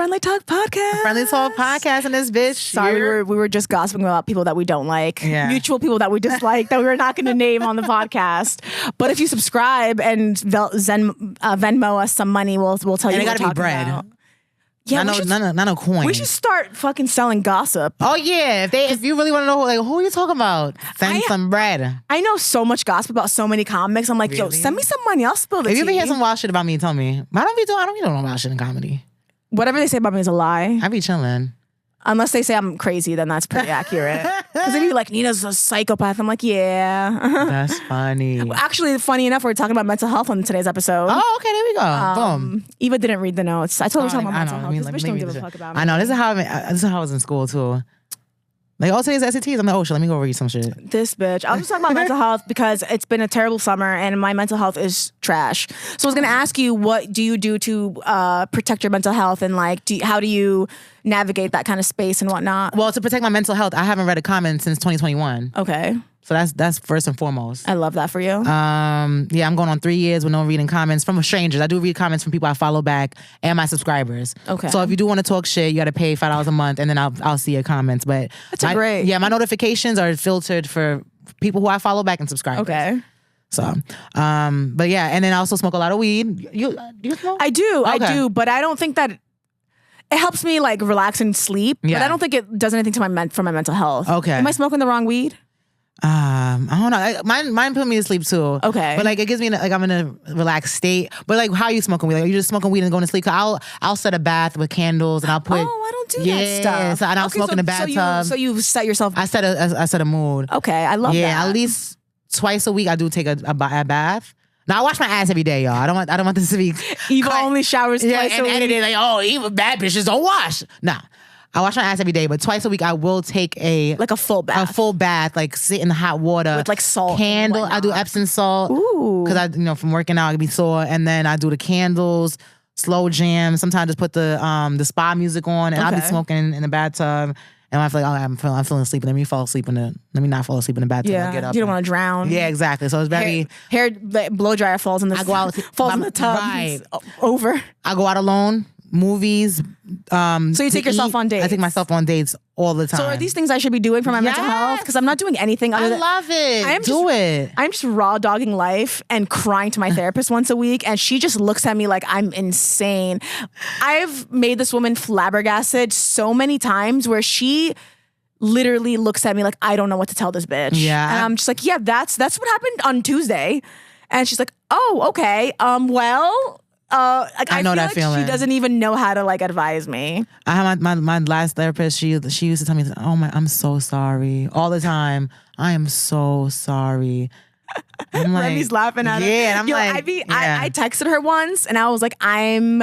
Friendly Talk Podcast. Friendly Talk Podcast in this bitch. Sorry, we were just gossiping about people that we don't like. Yeah. Mutual people that we dislike that we were not going to name on the podcast. But if you subscribe and Venmo us some money, we'll tell you what we're talking about. Yeah, not no coin. We should start fucking selling gossip. Oh yeah, if you really want to know who are you talking about, send some bread. I know so much gossip about so many comics. I'm like, really? Yo, send me some money. I'll spill the tea. If you been hearing some wild shit about me, tell me. I don't be doing wild shit in comedy. Whatever they say about me is a lie. I be chilling. Unless they say I'm crazy, then that's pretty accurate. Because they be like, Nina's a psychopath. I'm like, yeah. That's funny. Actually, funny enough, we're talking about mental health on today's episode. Oh, okay, there we go. Boom. Eva didn't read the notes. I told her we're talking about mental health. This bitch don't give a fuck about me. I know. This is how I was in school too. Like, oh, today's SATs. I'm like, oh shit, let me go read some shit. This bitch. I was just talking about mental health because it's been a terrible summer and my mental health is trash. So I was gonna ask you, what do you do to protect your mental health, and like, how do you navigate that kind of space and whatnot? Well, to protect my mental health, I haven't read a comment since 2021. Okay. So that's first and foremost. I love that for you. Yeah, I'm going on 3 years with no reading comments from strangers. I do read comments from people I follow back and my subscribers. Okay. So if you do want to talk shit, you got to pay $5 a month, and then I'll see your comments. But that's great. Yeah, my notifications are filtered for people who I follow back and subscribe. Okay. So, but yeah, and then I also smoke a lot of weed. You smoke? I do, but I don't think that it helps me like relax and sleep. Yeah. But I don't think it does anything to for my mental health. Okay. Am I smoking the wrong weed? I don't know. Mine put me to sleep too. Okay. But like it gives me like I'm in a relaxed state. But like, how are you smoking weed? Like, are you just smoking weed and going to sleep? Cause I'll set a bath with candles and I'll put. Oh, I don't do that stuff. So, and I'll smoke in the bathtub. So you set yourself. I set a mood. Okay, I love that. Yeah, at least twice a week I do take a bath. Now I wash my ass every day, y'all. I don't want this to be. Eva only showers twice a week. And like, oh, even bad bitches don't wash. Nah. I wash my ass every day, but twice a week I will take a full bath. A full bath, like sit in the hot water with like salt, candle. I do Epsom salt. Ooh, because from working out I can be sore, and then I do the candles, slow jam. Sometimes just put the spa music on, and I'll be smoking in the bathtub. And I feel like I'm feeling asleep, and let me fall asleep let me not fall asleep in the bathtub. Yeah, and get up. You don't want to drown. Yeah, exactly. So it's very hair blow dryer falls in the in the tub. Right. Over. I go out alone. Movies. So you take yourself on dates? I take myself on dates all the time. So are these things I should be doing for my mental health? Because I'm not doing anything other than... I love it. I'm just raw dogging life and crying to my therapist once a week, and she just looks at me like I'm insane. I've made this woman flabbergasted so many times where she literally looks at me like I don't know what to tell this bitch. Yeah. And I'm just like, yeah, that's what happened on Tuesday. And she's like, oh, okay. Well... I know that feeling. She doesn't even know how to like advise me. I have my last therapist. She used to tell me, "Oh my, I'm so sorry," all the time. I am so sorry. I'm like, Remy's laughing at her. Yeah, and I texted her once, and I was like, I'm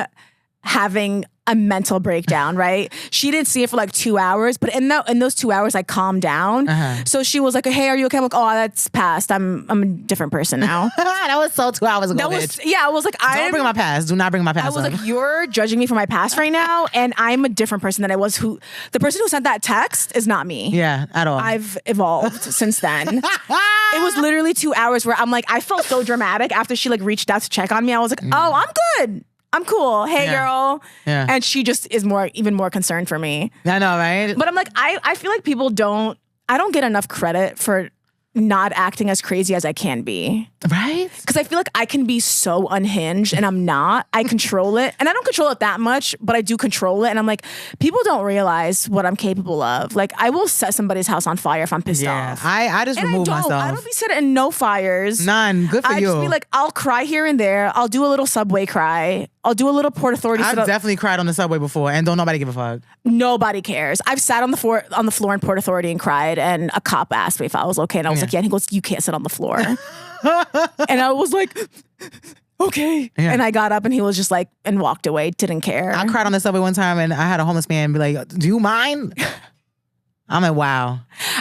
having a mental breakdown, right? She didn't see it for like 2 hours, but in those 2 hours, I calmed down. So she was like, hey, are you okay? I'm like, oh, that's past. I'm a different person now. That was so 2 hours ago, bitch. Yeah, I was like, don't bring my past. Do not bring my past. I was like, you're judging me for my past right now, and I'm a different person than I was. The person who sent that text is not me. Yeah, at all. I've evolved since then. It was literally 2 hours where I'm like, I felt so dramatic after she like reached out to check on me. I was like, oh, I'm good. I'm cool. Hey, girl. Yeah. And she just is even more concerned for me. I know, right? But I'm like, I feel like I don't get enough credit for not acting as crazy as I can be. Right? Because I feel like I can be so unhinged and I'm not. I control it. And I don't control it that much, but I do control it. And I'm like, people don't realize what I'm capable of. Like, I will set somebody's house on fire if I'm pissed off. I just remove myself. I don't be setting no fires. None. Good for you. I just be like, I'll cry here and there. I'll do a little subway cry. I'll do a little Port Authority. I've definitely cried on the subway before, and don't nobody give a fuck. Nobody cares. I've sat on the floor in Port Authority and cried, and a cop asked me if I was okay, and I was like, yeah. And he goes, you can't sit on the floor. And I was like, okay. Yeah. And I got up, and he was just like, and walked away, didn't care. I cried on the subway one time, and I had a homeless man be like, do you mind? I'm like, wow.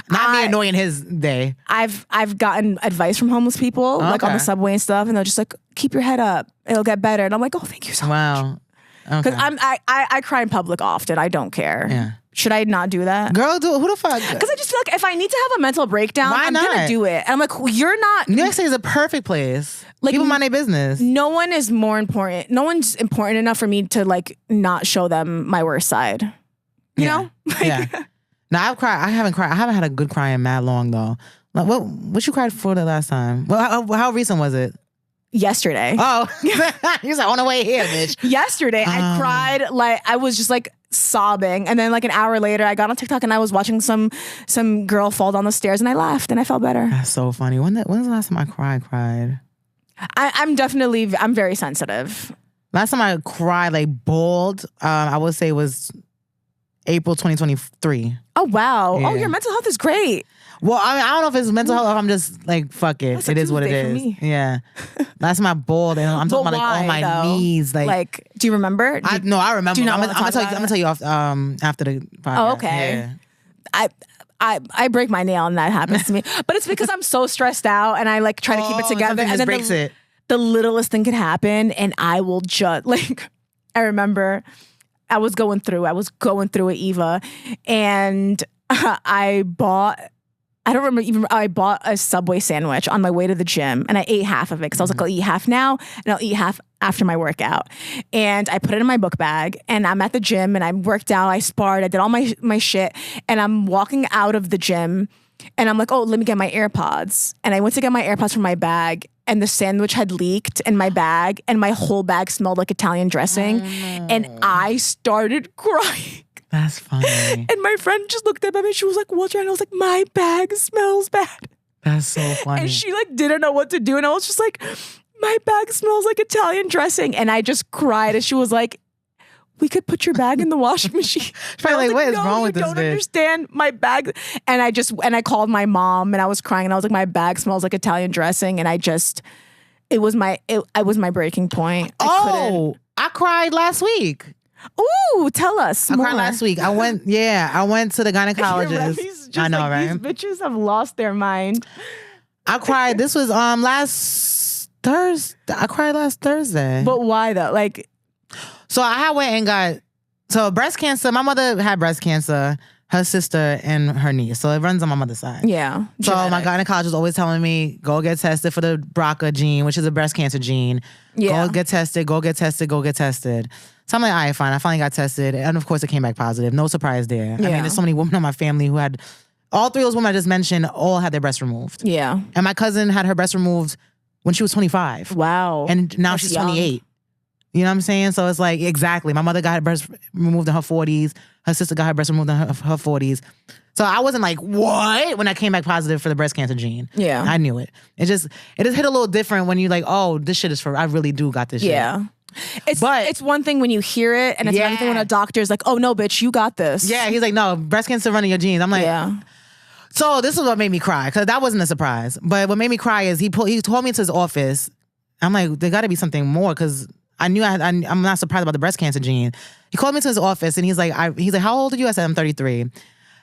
Not me annoying his day. I've gotten advice from homeless people, like on the subway and stuff, and they're just like, keep your head up. It'll get better. And I'm like, oh, thank you so much. Wow. Because I cry in public often. I don't care. Yeah. Should I not do that? Girl, who the fuck? Because I just feel like if I need to have a mental breakdown, I'm gonna do it. And I'm like, you're not. New York City is a perfect place. Like, people mind their business. No one is more important. No one's important enough for me to like not show them my worst side. You know? Yeah. No, I've cried. I haven't cried. I haven't had a good cry in mad long though. Like, what you cried for the last time? Well, how recent was it? Yesterday. Oh, you're like on the way here, bitch. Yesterday, I cried like I was just like sobbing, and then like an hour later, I got on TikTok and I was watching some girl fall down the stairs, and I laughed and I felt better. That's so funny. When's the last time I cried? I'm very sensitive. Last time I cried like bawled, I would say was April 2023. Oh wow! Yeah. Oh, your mental health is great. Well, I mean, I don't know if it's mental health or if I'm just like, fuck it. It is what it is. Me. Yeah. Last time I bawled, and I'm talking about like on my knees. Like, do you remember? I remember. Do you not I'm gonna tell you off, after the podcast. Oh, okay. Yeah. I break my nail and that happens to me. But it's because I'm so stressed out and I like try to keep it together. And then breaks it. The littlest thing could happen and I will just like, I remember I was going through it, Eva, and I bought a Subway sandwich on my way to the gym and I ate half of it because I was like, I'll eat half now and I'll eat half after my workout. And I put it in my book bag and I'm at the gym and I worked out, I sparred, I did all my shit, and I'm walking out of the gym and I'm like, oh, let me get my AirPods. And I went to get my AirPods from my bag and the sandwich had leaked in my bag and my whole bag smelled like Italian dressing. And I started crying. That's funny. And my friend just looked at me and she was like, what's wrong? And I was like, my bag smells bad. That's so funny. And she like didn't know what to do. And I was just like, my bag smells like Italian dressing. And I just cried. And she was like, we could put your bag in the washing machine. Probably like, what is wrong with this bitch? You don't understand my bag. And I called my mom and I was crying and I was like, my bag smells like Italian dressing. And it was my breaking point. I cried last week. Ooh, tell us more. I cried last week. I went to the gynecologist. I know, like, right? These bitches have lost their mind. I cried. This was last Thursday. I cried last Thursday. But why though? Like, so I went and got breast cancer. My mother had breast cancer. Her sister and her niece. So it runs on my mother's side. Yeah. So my gynecologist was always telling me, go get tested for the BRCA gene, which is a breast cancer gene. Yeah. Go get tested, go get tested, go get tested. So I'm like, all right, fine. I finally got tested. And of course it came back positive. No surprise there. Yeah. I mean, there's so many women in my family who had, all three of those women I just mentioned all had their breasts removed. Yeah. And my cousin had her breast removed when she was 25. Wow. And now she's 28. You know what I'm saying? So it's like, exactly. My mother got her breast removed in her 40s. Her sister got her breast removed in her 40s. So I wasn't like, what? When I came back positive for the breast cancer gene. Yeah. I knew it. It just hit a little different when you're like, oh, this shit is I really do got this shit. Yeah. It's one thing when you hear it, and it's another thing when a doctor's like, oh no, bitch, you got this. Yeah, he's like, no, breast cancer running your genes. I'm like, yeah. So this is what made me cry, because that wasn't a surprise. But what made me cry is he told me to his office. I'm like, there got to be something more, because I knew I'm not surprised about the breast cancer gene. He called me to his office and he's like, how old are you? I said, I'm 33.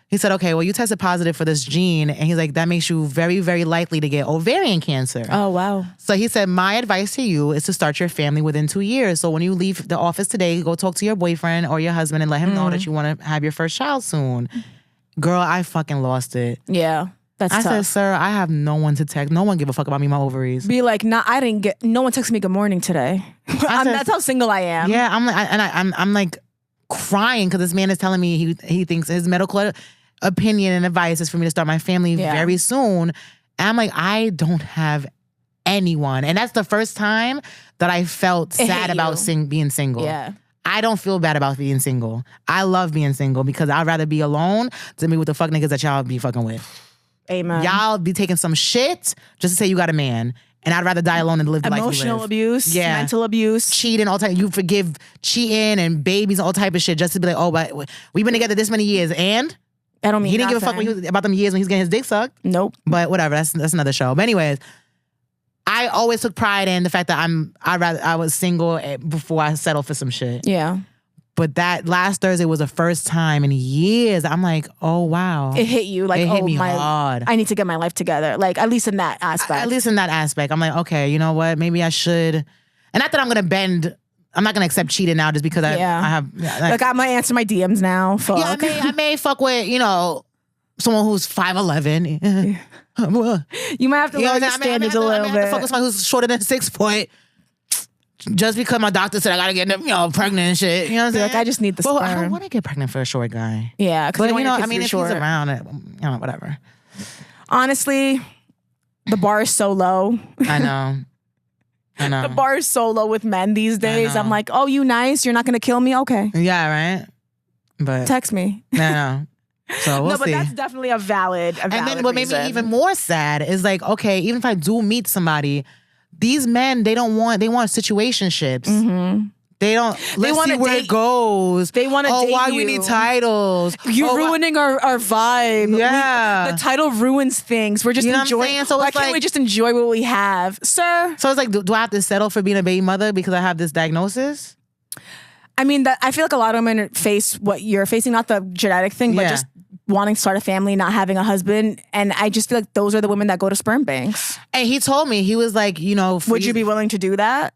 He said, okay, well, you tested positive for this gene. And he's like, that makes you very, very likely to get ovarian cancer. Oh, wow. So he said, my advice to you is to start your family within 2 years. So when you leave the office today, go talk to your boyfriend or your husband and let him know that you want to have your first child soon. Girl, I fucking lost it. Yeah. That's tough. I said, sir, I have no one to text. No one give a fuck about me, my ovaries. Be like, no one texted me good morning today. That's how single I am. Yeah, I'm like crying because this man is telling me he thinks his medical opinion and advice is for me to start my family very soon. And I'm like, I don't have anyone. And that's the first time that I felt sad about being single. Yeah. I don't feel bad about being single. I love being single because I'd rather be alone than be with the fuck niggas that y'all be fucking with. Amen. Y'all be taking some shit just to say you got a man. And I'd rather die alone than live the life you live. Emotional abuse, mental abuse. Cheating, all type. You forgive cheating and babies and all type of shit just to be like, oh, but we've been together this many years and? I don't mean he didn't give a fuck about them years when he's getting his dick sucked. Nope. But whatever, that's another show. But anyways, I always took pride in the fact that I was single before I settled for some shit. Yeah. But that last Thursday was the first time in years. I'm like, oh, wow. It hit you. Like, it hit me hard. I need to get my life together. Like, at least in that aspect. At least in that aspect. I'm like, okay, you know what? Maybe I should. And not that I'm going to bend I'm not gonna accept cheating now just because I have like I might answer my DMs now. Fuck. Yeah, I may fuck with someone who's 5'11". You might have to lower your standards a little bit. I have to fuck with someone who's shorter than 6 foot. Just because my doctor said I gotta get pregnant and shit. You know what I'm saying? Like I just need the sperm. I want to get pregnant for a short guy. Yeah, because if he's around, whatever. Honestly, the bar is so low. I know. The bar is so low with men these days. I'm like, oh, you nice? You're not gonna kill me? Okay. Yeah, right. But text me. No. So we'll see. But that's definitely a valid And then what made me even more sad is like, okay, even if I do meet somebody, these men, they want situationships. Mm-hmm. They want see where it goes. They want to date why you. We need titles. You're ruining our vibe. Yeah. The title ruins things. We're just enjoying. So why can't we just enjoy what we have, sir? So it's like, do I have to settle for being a baby mother because I have this diagnosis? I mean, I feel like a lot of women face what you're facing, not the genetic thing, but just wanting to start a family, not having a husband. And I just feel like those are the women that go to sperm banks. And he told me, he was like, would you be willing to do that?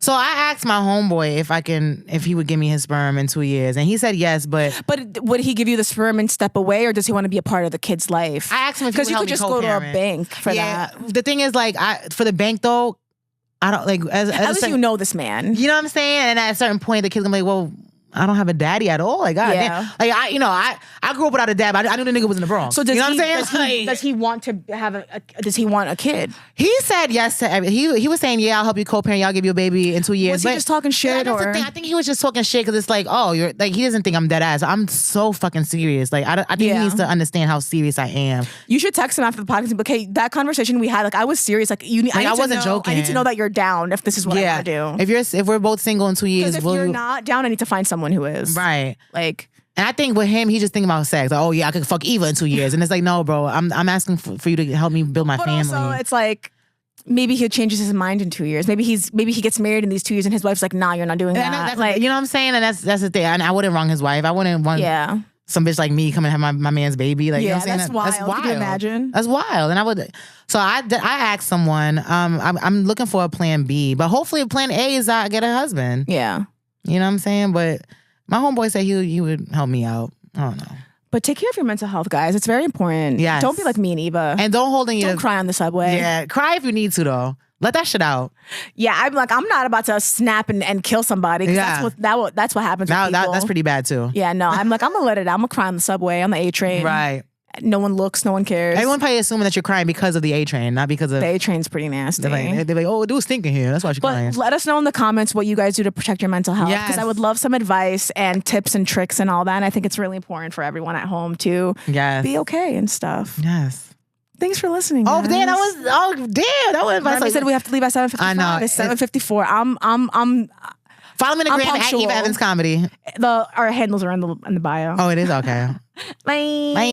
So I asked my homeboy if he would give me his sperm in 2 years, and he said yes, but would he give you the sperm and step away, or does he want to be a part of the kid's life? I asked him if he would help me because you could just go to a bank for that. The thing is, like, for the bank though, I don't like. At least you know this man. You know what I'm saying? And at a certain point, the kid's gonna be like, well, I don't have a daddy at all. Like, God damn. Like, I grew up without a dad, but I knew the nigga was in the Bronx. So does you know what I'm saying? Does he want to have does he want a kid? He said yes to everything. He was saying, yeah, I'll help you co-parent. Y'all give you a baby in 2 years. Was he just talking shit? That's the thing. I think he was just talking shit because it's like, oh, you're like, he doesn't think I'm dead ass. I'm so fucking serious. Like, I think he needs to understand how serious I am. You should text him after the podcast. But okay, that conversation we had, like, I was serious. Like, I wasn't joking. I need to know that you're down if this is what I want to do. If we're both single in 2 years, if you're not down, I need to find someone who is. Right. Like, and I think with him, he's just thinking about sex. Like, oh yeah, I could fuck Eva in 2 years, and it's like, no, bro, I'm asking for you to help me build my family. Also, it's like maybe he changes his mind in 2 years. Maybe he gets married in these 2 years, and his wife's like, nah, you're not doing that. Like, you know what I'm saying? And that's the thing. And I wouldn't wrong his wife. I wouldn't want some bitch like me come and have my man's baby. Like, you know what I'm saying? That's wild. That's wild. Can you imagine? That's wild. And I would. So I asked someone. I'm looking for a plan B, but hopefully plan A is I get a husband. Yeah. You know what I'm saying? But my homeboy said he would help me out. I don't know. But take care of your mental health, guys. It's very important. Yes. Don't be like me and Eva. And don't cry on the subway. Yeah, cry if you need to though. Let that shit out. Yeah, I'm not about to snap and kill somebody. Yeah. That's what happens with people. That's pretty bad too. Yeah, no, I'm gonna let it out. I'm gonna cry on the subway, on the A train. Right. No one looks, no one cares. Everyone probably assuming that you're crying because of the A train, not because of... The A train's pretty nasty. They're like, oh, dude's stinking here. That's why she's crying. Let us know in the comments what you guys do to protect your mental health. Because I would love some advice and tips and tricks and all that. And I think it's really important for everyone at home to be okay and stuff. Yes. Thanks for listening. Oh, damn, that was... Remember, said we have to leave at 7:55. I know. It's 7:54. Follow me on the gram at Eva Evans Comedy. Our handles are in the bio. Oh, it is? Okay. Bye. Bye.